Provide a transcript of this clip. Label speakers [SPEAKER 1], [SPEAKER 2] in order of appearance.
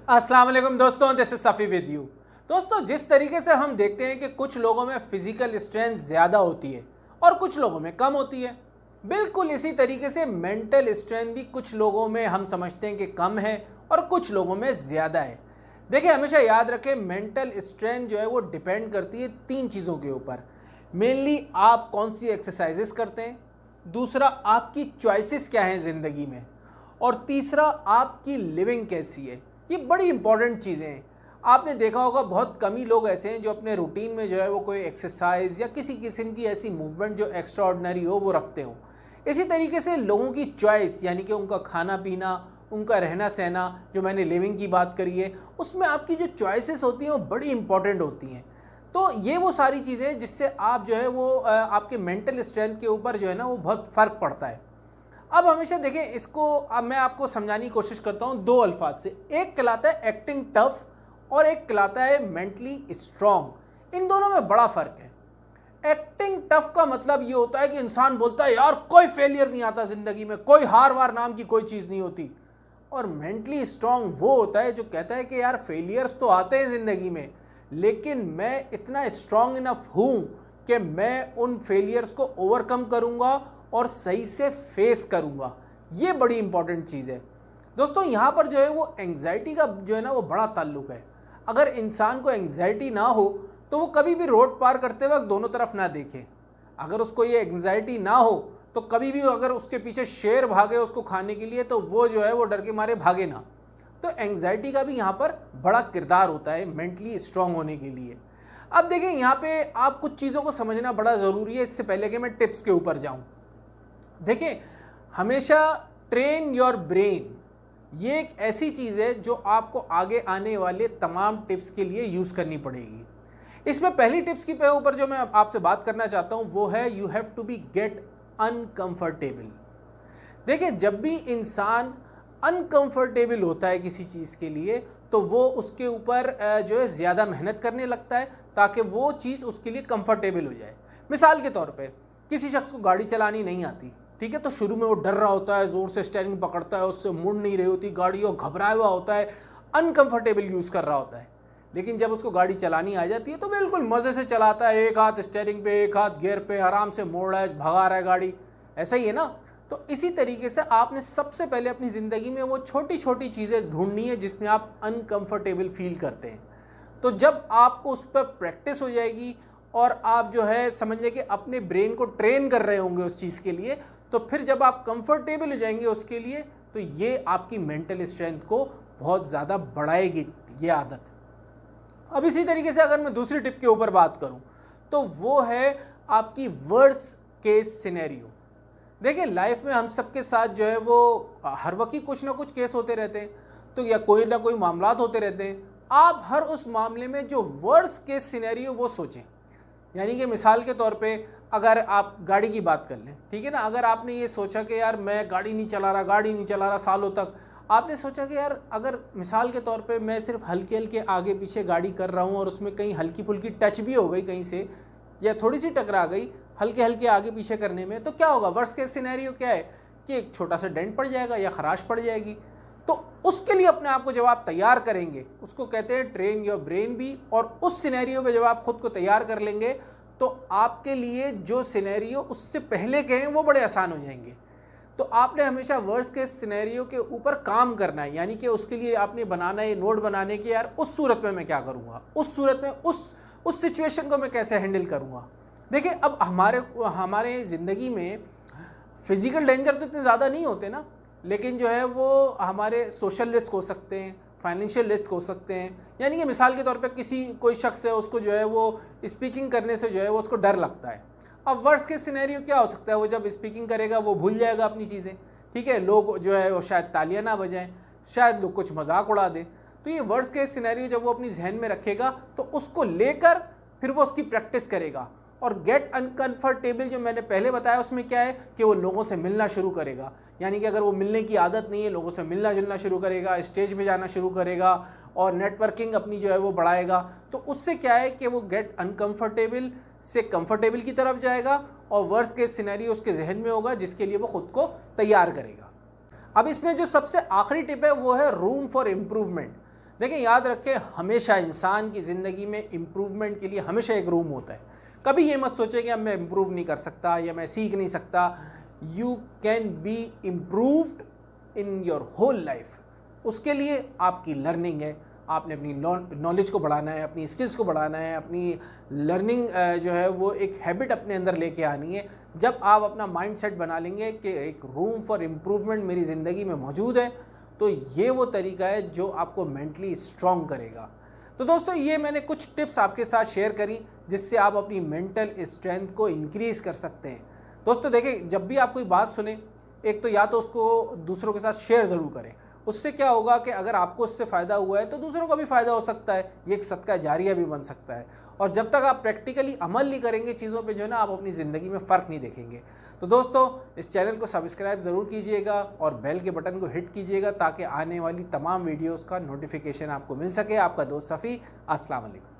[SPEAKER 1] अस्सलाम वालेकुम दोस्तों, this is Safi with you. दोस्तों, जिस तरीके से हम देखते हैं कि कुछ लोगों में फिजिकल स्ट्रेंथ ज़्यादा होती है और कुछ लोगों में कम होती है, बिल्कुल इसी तरीके से मेंटल स्ट्रेंथ भी कुछ लोगों में हम समझते हैं कि कम है और कुछ लोगों में ज़्यादा है। देखिए, हमेशा याद रखें, मेंटल स्ट्रेंथ जो है वो डिपेंड करती है तीन चीज़ों के ऊपर। मेनली आप कौन सी एक्सरसाइजेस करते हैं, दूसरा आपकी चॉइसेस क्या हैं ज़िंदगी में, और तीसरा आपकी लिविंग कैसी है। ये बड़ी इंपॉर्टेंट चीज़ें हैं। आपने देखा होगा बहुत कम ही लोग ऐसे हैं जो अपने रूटीन में जो है वो कोई एक्सरसाइज या किसी किस्म की ऐसी मूवमेंट जो एक्स्ट्रा ऑर्डिनरी हो वो रखते हो। इसी तरीके से लोगों की चॉइस, यानी कि उनका खाना पीना, उनका रहना सहना, जो मैंने लिविंग की बात करी है, उसमें आपकी जो चॉइसेस होती हैं वो बड़ी इंपॉर्टेंट होती हैं। तो ये वो सारी चीज़ें हैं जिससे आप जो है वो आपके मेंटल स्ट्रेंथ के ऊपर जो है ना वो बहुत फ़र्क पड़ता है। अब हमेशा देखें इसको, अब मैं आपको समझाने की कोशिश करता हूँ दो अल्फाज से। एक कहलाता है एक्टिंग टफ और एक कहलाता है मेंटली स्ट्रॉन्ग। इन दोनों में बड़ा फ़र्क है। एक्टिंग टफ का मतलब ये होता है कि इंसान बोलता है यार कोई फेलियर नहीं आता ज़िंदगी में, कोई हार वार नाम की कोई चीज़ नहीं होती। और मेंटली स्ट्रॉन्ग वो होता है जो कहता है कि यार फेलियर्स तो आते हैं ज़िंदगी में, लेकिन मैं इतना स्ट्रॉन्ग इनफ हूँ कि मैं उन फेलियर्स को ओवरकम करूँगा और सही से फेस करूँगा। ये बड़ी इंपॉर्टेंट चीज़ है। दोस्तों, यहाँ पर जो है वो एंग्जाइटी का जो है ना वो बड़ा ताल्लुक है। अगर इंसान को एंग्जाइटी ना हो तो वो कभी भी रोड पार करते वक्त दोनों तरफ ना देखे। अगर उसको ये एंग्जाइटी ना हो तो कभी भी अगर उसके पीछे शेर भागे उसको खाने के लिए तो वो जो है वो डर के मारे भागे ना। तो एंग्जाइटी का भी यहाँ पर बड़ा किरदार होता है मेंटली स्ट्रांग होने के लिए। अब देखिए, यहाँ पे आप कुछ चीज़ों को समझना बड़ा ज़रूरी है इससे पहले कि मैं टिप्स के ऊपर जाऊँ। देखिए, हमेशा ट्रेन योर ब्रेन, ये एक ऐसी चीज़ है जो आपको आगे आने वाले तमाम टिप्स के लिए यूज़ करनी पड़ेगी। इसमें पहली टिप्स की ऊपर जो मैं आपसे बात करना चाहता हूँ वो है you have to be get uncomfortable. देखिए, जब भी इंसान अनकंफर्टेबल होता है किसी चीज़ के लिए तो वो उसके ऊपर जो है ज़्यादा मेहनत करने लगता है ताकि वो चीज़ उसके लिए कंफर्टेबल हो जाए। मिसाल के तौर पे किसी शख्स को गाड़ी चलानी नहीं आती, ठीक है, तो शुरू में वो डर रहा होता है, ज़ोर से स्टीयरिंग पकड़ता है, उससे मुड़ नहीं रही होती गाड़ी, और घबराया हुआ होता है, अनकंफर्टेबल यूज़ कर रहा होता है। लेकिन जब उसको गाड़ी चलानी आ जाती है तो बिल्कुल मज़े से चलाता है, एक हाथ स्टीयरिंग पे, एक हाथ गियर पे, आराम से मोड़ रहा है, भगा रहा है गाड़ी। ऐसा ही है ना। तो इसी तरीके से आपने सबसे पहले अपनी ज़िंदगी में वो छोटी छोटी चीज़ें ढूंढनी है जिसमें आप अनकंफर्टेबल फील करते हैं। तो जब आपको उस पर प्रैक्टिस हो जाएगी और आप जो है समझ लें कि अपने ब्रेन को ट्रेन कर रहे होंगे उस चीज़ के लिए, तो फिर जब आप कंफर्टेबल हो जाएंगे उसके लिए तो ये आपकी मेंटल स्ट्रेंथ को बहुत ज़्यादा बढ़ाएगी ये आदत। अब इसी तरीके से अगर मैं दूसरी टिप के ऊपर बात करूं तो वो है आपकी वर्स्ट केस सिनेरियो। देखिए, लाइफ में हम सबके साथ जो है वो हर वक्त ही कुछ ना कुछ केस होते रहते हैं, तो या कोई ना कोई मामलात होते रहते हैं। आप हर उस मामले में जो वर्स्ट केस सिनेरियो वो सोचें। यानी कि मिसाल के तौर पे अगर आप गाड़ी की बात कर लें, ठीक है ना, अगर आपने ये सोचा कि यार मैं गाड़ी नहीं चला रहा सालों तक, आपने सोचा कि यार अगर मिसाल के तौर पे मैं सिर्फ हल्के हल्के आगे पीछे गाड़ी कर रहा हूँ और उसमें कहीं हल्की फुल्की टच भी हो गई कहीं से या थोड़ी सी टकरा गई हल्के हल्के आगे पीछे करने में, तो क्या होगा? वर्स्ट केस सिनेरियो क्या है कि एक छोटा सा डेंट पड़ जाएगा या खराश पड़ जाएगी। तो उसके लिए अपने आप को जब आप तैयार करेंगे, उसको कहते हैं ट्रेन योर ब्रेन भी, और उस सिनेरियो में जब आप खुद को तैयार कर लेंगे तो आपके लिए जो सिनेरियो उससे पहले के हैं वो बड़े आसान हो जाएंगे। तो आपने हमेशा वर्स्ट केस सिनेरियो के ऊपर काम करना है, यानी कि उसके लिए आपने बनाना है नोट बनाने की, यार उस सूरत में मैं क्या करूँगा, उस सूरत में उस सिचुएशन को मैं कैसे हैंडल करूँगा। देखिए, अब हमारे ज़िंदगी में फिज़िकल डेंजर तो इतने ज़्यादा नहीं होते ना, लेकिन जो है वो हमारे सोशल रिस्क हो सकते हैं, फाइनेंशियल रिस्क हो सकते हैं। यानी कि मिसाल के तौर पे कोई शख्स है, उसको जो है वो स्पीकिंग करने से जो है वो उसको डर लगता है। अब वर्स्ट केस सिनेरियो क्या हो सकता है? वो जब स्पीकिंग करेगा वो भूल जाएगा अपनी चीज़ें, ठीक है, लोग जो है वो शायद तालियां ना बजाएं, शायद लोग कुछ मजाक उड़ा दें। तो ये वर्स्ट केस सिनेरियो जब वो अपनी जहन में रखेगा तो उसको लेकर फिर वो उसकी प्रैक्टिस करेगा। और गेट अनकंफर्टेबल जो मैंने पहले बताया उसमें क्या है कि वो लोगों से मिलना शुरू करेगा। यानी कि अगर वो मिलने की आदत नहीं है, लोगों से मिलना जुलना शुरू करेगा, स्टेज पे जाना शुरू करेगा और नेटवर्किंग अपनी जो है वो बढ़ाएगा। तो उससे क्या है कि वो गेट अनकंफर्टेबल से कंफर्टेबल की तरफ जाएगा और वर्स्ट केस सिनेरियो उसके जहन में होगा जिसके लिए वो खुद को तैयार करेगा। अब इसमें जो सबसे आखिरी टिप है वो है रूम फॉर इम्प्रूवमेंट। देखिए याद रखें, हमेशा इंसान की ज़िंदगी में इम्प्रूवमेंट के लिए हमेशा एक रूम होता है। कभी ये मत सोचें कि अब मैं इम्प्रूव नहीं कर सकता या मैं सीख नहीं सकता। You can be improved in your whole life. उसके लिए आपकी लर्निंग है, आपने अपनी नॉलेज को बढ़ाना है, अपनी स्किल्स को बढ़ाना है, अपनी लर्निंग जो है वो एक हैबिट अपने अंदर लेके आनी है। जब आप अपना माइंडसेट बना लेंगे कि एक रूम फॉर इम्प्रूवमेंट मेरी ज़िंदगी में मौजूद है, तो ये वो तरीका है जो आपको मेंटली स्ट्रॉन्ग करेगा। तो दोस्तों, ये मैंने कुछ टिप्स आपके साथ शेयर करी जिससे आप अपनी मेंटल स्ट्रेंथ को इंक्रीज़ कर सकते हैं। दोस्तों देखिए, जब भी आप कोई बात सुने, एक तो या तो उसको दूसरों के साथ शेयर ज़रूर करें। उससे क्या होगा कि अगर आपको उससे फ़ायदा हुआ है तो दूसरों का भी फ़ायदा हो सकता है, ये एक सदका जारिया भी बन सकता है। और जब तक आप प्रैक्टिकली अमल नहीं करेंगे चीज़ों पे, जो है ना, आप अपनी ज़िंदगी में फ़र्क नहीं देखेंगे। तो दोस्तों, इस चैनल को सब्सक्राइब ज़रूर कीजिएगा और बेल के बटन को हिट कीजिएगा ताकि आने वाली तमाम वीडियोज़ का नोटिफिकेशन आपको मिल सके। आपका दोस्त सफ़ी, अस्सलाम वालेकुम।